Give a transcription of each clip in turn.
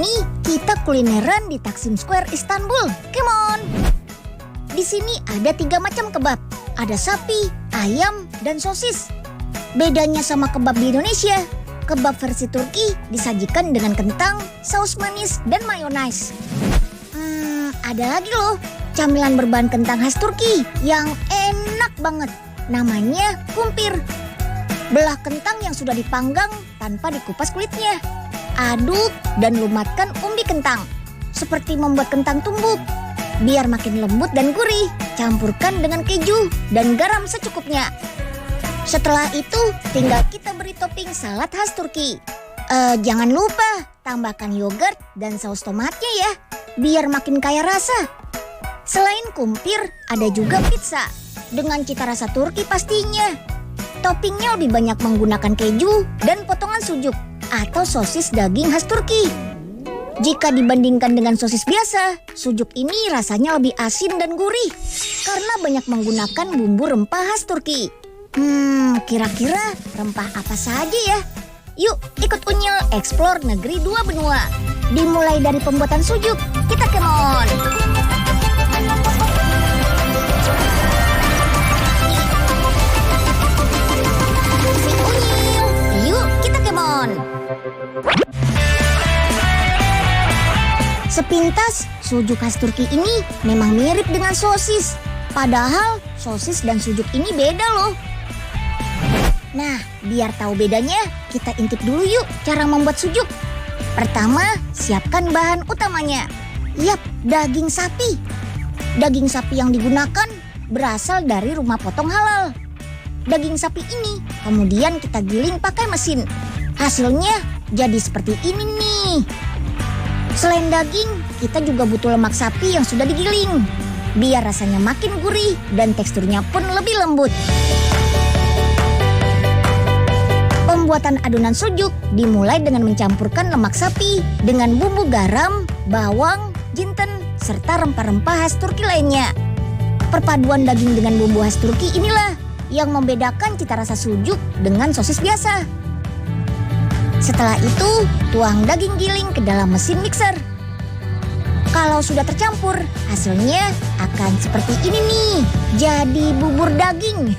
ini kita kulineran di Taksim Square, Istanbul. Come on! Di sini ada 3 macam kebab. Ada sapi, ayam, dan sosis. Bedanya sama kebab di Indonesia, kebab versi Turki disajikan dengan kentang, saus manis, dan mayones. Ada lagi loh, camilan berbahan kentang khas Turki yang enak banget. Namanya kumpir. Belah kentang yang sudah dipanggang tanpa dikupas kulitnya. Aduk dan lumatkan umbi kentang. Seperti membuat kentang tumbuk. Biar makin lembut dan gurih, campurkan dengan keju dan garam secukupnya. Setelah itu, tinggal kita beri topping salad khas Turki. Jangan lupa tambahkan yogurt dan saus tomatnya ya, biar makin kaya rasa. Selain kumpir, ada juga pizza dengan cita rasa Turki pastinya. Toppingnya lebih banyak menggunakan keju dan potongan sujuk atau sosis daging khas Turki. Jika dibandingkan dengan sosis biasa, sujuk ini rasanya lebih asin dan gurih karena banyak menggunakan bumbu rempah khas Turki. Kira-kira rempah apa saja ya? Yuk ikut Unyil explore negeri 2 benua. Dimulai dari pembuatan sujuk, kita come on! Si Unyil, yuk kita come on! Sepintas, sujuk khas Turki ini memang mirip dengan sosis. Padahal sosis dan sujuk ini beda loh. Nah, biar tahu bedanya, kita intip dulu yuk cara membuat sujuk. Pertama, siapkan bahan utamanya. Yap, daging sapi. Daging sapi yang digunakan berasal dari rumah potong halal. Daging sapi ini kemudian kita giling pakai mesin. Hasilnya jadi seperti ini nih. Selain daging, kita juga butuh lemak sapi yang sudah digiling. Biar rasanya makin gurih dan teksturnya pun lebih lembut. Pembuatan adonan sujuk dimulai dengan mencampurkan lemak sapi dengan bumbu garam, bawang, jinten, serta rempah-rempah khas Turki lainnya. Perpaduan daging dengan bumbu khas Turki inilah yang membedakan cita rasa sujuk dengan sosis biasa. Setelah itu, tuang daging giling ke dalam mesin mixer. Kalau sudah tercampur, hasilnya akan seperti ini nih. Jadi bubur daging.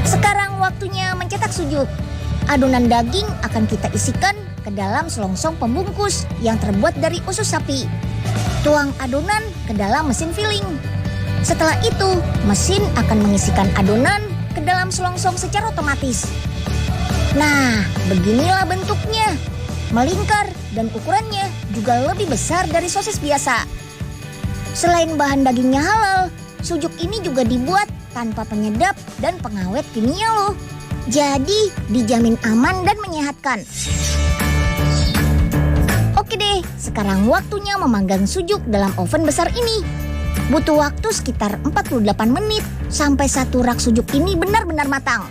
Sekarang waktunya mencetak sujuk. Adonan daging akan kita isikan ke dalam selongsong pembungkus yang terbuat dari usus sapi. Tuang adonan ke dalam mesin filling. Setelah itu, mesin akan mengisikan adonan ke dalam selongsong secara otomatis. Nah, beginilah bentuknya. Melingkar dan ukurannya juga lebih besar dari sosis biasa. Selain bahan dagingnya halal, sujuk ini juga dibuat tanpa penyedap dan pengawet kimia loh. Jadi dijamin aman dan menyehatkan. Oke deh, sekarang waktunya memanggang sujuk dalam oven besar ini. Butuh waktu sekitar 48 menit sampai satu rak sujuk ini benar-benar matang.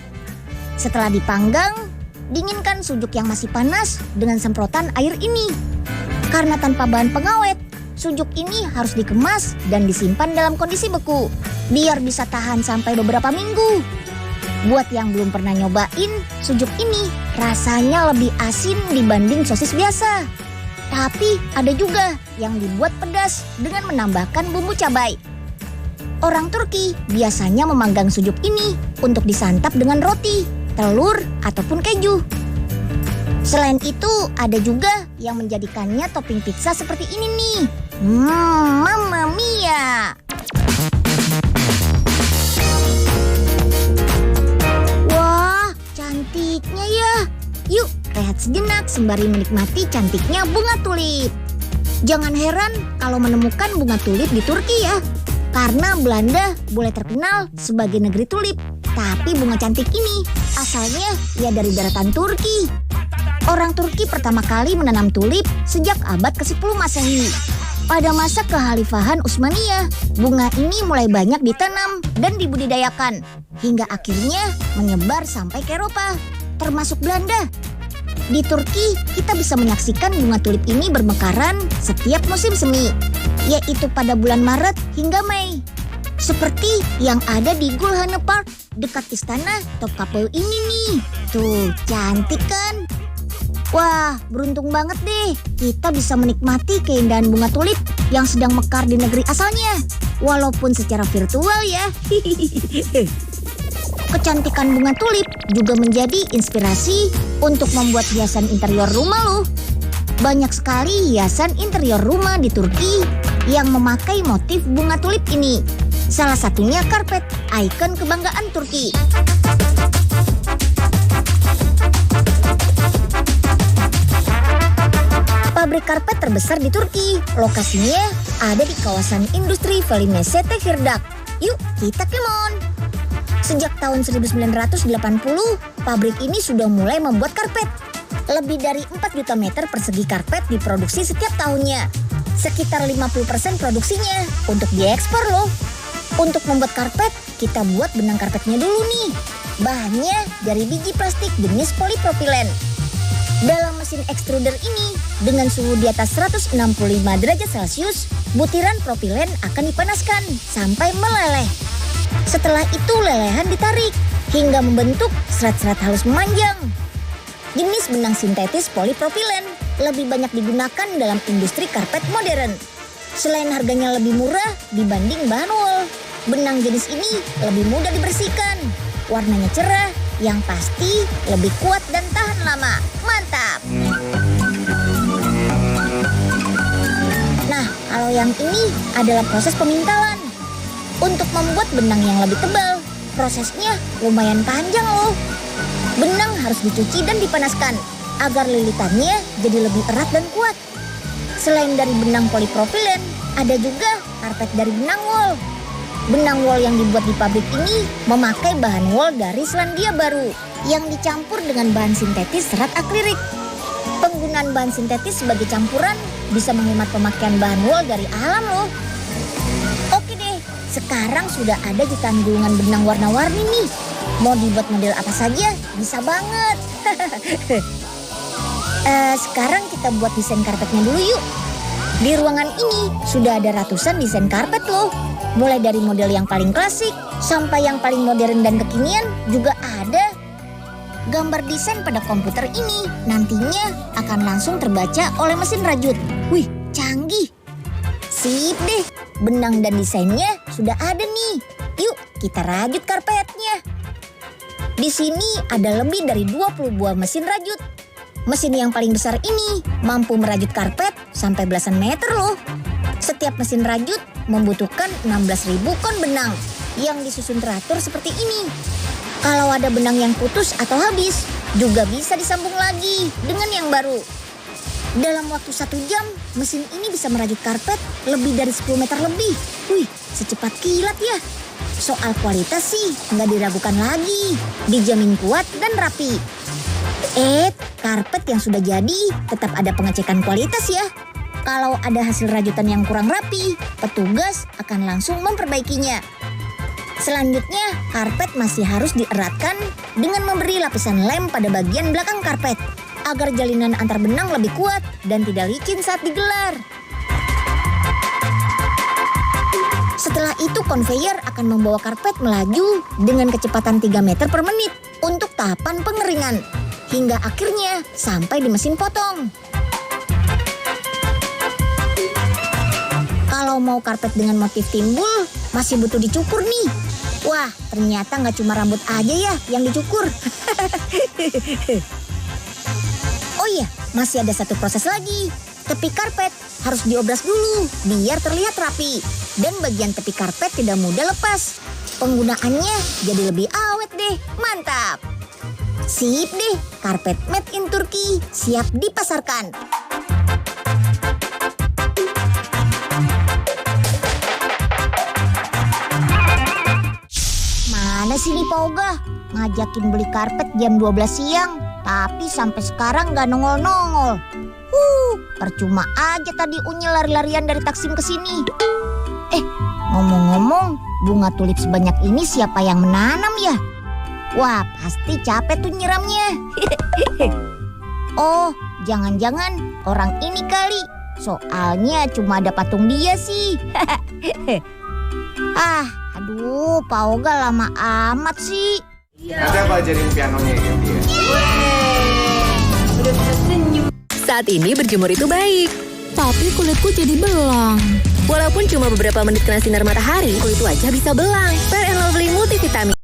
Setelah dipanggang, dinginkan sujuk yang masih panas dengan semprotan air ini. Karena tanpa bahan pengawet, sujuk ini harus dikemas dan disimpan dalam kondisi beku, biar bisa tahan sampai beberapa minggu. Buat yang belum pernah nyobain, sujuk ini rasanya lebih asin dibanding sosis biasa. Tapi ada juga yang dibuat pedas dengan menambahkan bumbu cabai. Orang Turki biasanya memanggang sujuk ini untuk disantap dengan roti, telur, ataupun keju. Selain itu, ada juga yang menjadikannya topping pizza seperti ini nih. Mamma mia! Wah, cantiknya ya. Yuk, rehat sejenak sembari menikmati cantiknya bunga tulip. Jangan heran kalau menemukan bunga tulip di Turki ya. Karena Belanda boleh terkenal sebagai negeri tulip. Tapi bunga cantik ini asalnya ya dari daratan Turki. Orang Turki pertama kali menanam tulip sejak abad ke-10 Masehi. Pada masa kekhalifahan Utsmaniyah, bunga ini mulai banyak ditanam dan dibudidayakan. Hingga akhirnya menyebar sampai ke Eropa, termasuk Belanda. Di Turki, kita bisa menyaksikan bunga tulip ini bermekaran setiap musim semi, yaitu pada bulan Maret hingga Mei. Seperti yang ada di Gulhane Park dekat istana Topkapi ini nih. Tuh, cantik kan? Wah, beruntung banget deh. Kita bisa menikmati keindahan bunga tulip yang sedang mekar di negeri asalnya. Walaupun secara virtual ya. Kecantikan bunga tulip juga menjadi inspirasi untuk membuat hiasan interior rumah loh. Banyak sekali hiasan interior rumah di Turki yang memakai motif bunga tulip ini. Salah satunya karpet, ikon kebanggaan Turki. Pabrik karpet terbesar di Turki. Lokasinya ada di kawasan industri Velimeşe Tekirdağ. Yuk, kita kemon. Sejak tahun 1980, pabrik ini sudah mulai membuat karpet. Lebih dari 4 juta meter persegi karpet diproduksi setiap tahunnya. Sekitar 50% produksinya untuk diekspor loh. Untuk membuat karpet, kita buat benang karpetnya dulu nih. Bahannya dari biji plastik jenis polipropilen. Dalam mesin extruder ini, dengan suhu di atas 165 derajat Celcius, butiran propilen akan dipanaskan sampai meleleh. Setelah itu lelehan ditarik hingga membentuk serat-serat halus memanjang. Jenis benang sintetis polipropilen lebih banyak digunakan dalam industri karpet modern. Selain harganya lebih murah dibanding bahan wol, benang jenis ini lebih mudah dibersihkan. Warnanya cerah, yang pasti lebih kuat dan tahan lama. Mantap! Nah, kalau yang ini adalah proses pemintalan. Untuk membuat benang yang lebih tebal, prosesnya lumayan panjang loh. Benang harus dicuci dan dipanaskan agar lilitannya jadi lebih erat dan kuat. Selain dari benang polipropilen, ada juga karpet dari benang wol. Benang wol yang dibuat di pabrik ini memakai bahan wol dari Selandia Baru yang dicampur dengan bahan sintetis serat akrilik. Penggunaan bahan sintetis sebagai campuran bisa menghemat pemakaian bahan wol dari alam loh. Oke deh, sekarang sudah ada jutaan gulungan benang warna-warni nih. Mau dibuat model apa saja bisa banget. Sekarang kita buat desain karpetnya dulu yuk. Di ruangan ini sudah ada ratusan desain karpet loh. Mulai dari model yang paling klasik sampai yang paling modern dan kekinian juga ada. Gambar desain pada komputer ini nantinya akan langsung terbaca oleh mesin rajut. Wih, canggih. Sip deh, benang dan desainnya sudah ada nih. Yuk, kita rajut karpetnya. Di sini ada lebih dari 20 buah mesin rajut. Mesin yang paling besar ini mampu merajut karpet sampai belasan meter loh. Setiap mesin rajut membutuhkan 16.000 kon benang yang disusun teratur seperti ini. Kalau ada benang yang putus atau habis, juga bisa disambung lagi dengan yang baru. Dalam waktu 1 jam, mesin ini bisa merajut karpet lebih dari 10 meter lebih. Wih, secepat kilat ya. Soal kualitas sih nggak diragukan lagi. Dijamin kuat dan rapi. Karpet yang sudah jadi tetap ada pengecekan kualitas ya. Kalau ada hasil rajutan yang kurang rapi, petugas akan langsung memperbaikinya. Selanjutnya, karpet masih harus dieratkan dengan memberi lapisan lem pada bagian belakang karpet agar jalinan antar benang lebih kuat dan tidak licin saat digelar. Setelah itu konveyor akan membawa karpet melaju dengan kecepatan 3 meter per menit untuk tahapan pengeringan hingga akhirnya sampai di mesin potong. Kalau mau karpet dengan motif timbul, masih butuh dicukur nih. Wah, ternyata nggak cuma rambut aja ya yang dicukur. Oh iya, masih ada satu proses lagi. Tepi karpet harus diobras dulu biar terlihat rapi. Dan bagian tepi karpet tidak mudah lepas. Penggunaannya jadi lebih awet deh, mantap. Sip deh, karpet made in Turki siap dipasarkan. Mana sih nih Pak Oga? Ngajakin beli karpet jam 12 siang, tapi sampai sekarang gak nongol-nongol. Percuma aja tadi Unyil lari-larian dari Taksim ke sini. Ngomong-ngomong, bunga tulip sebanyak ini siapa yang menanam ya? Wah, pasti capek tuh nyiramnya. Oh, jangan-jangan orang ini kali. Soalnya cuma ada patung dia sih. Aduh, Pak Oga lama amat sih. Nanti aku ajarin pianonya ya dia. Udah bisa senyum. saat ini berjemur itu baik. Tapi kulitku jadi belang. Walaupun cuma beberapa menit kena sinar matahari, kulit wajah bisa belang. Fair and Lovely Multivitamin.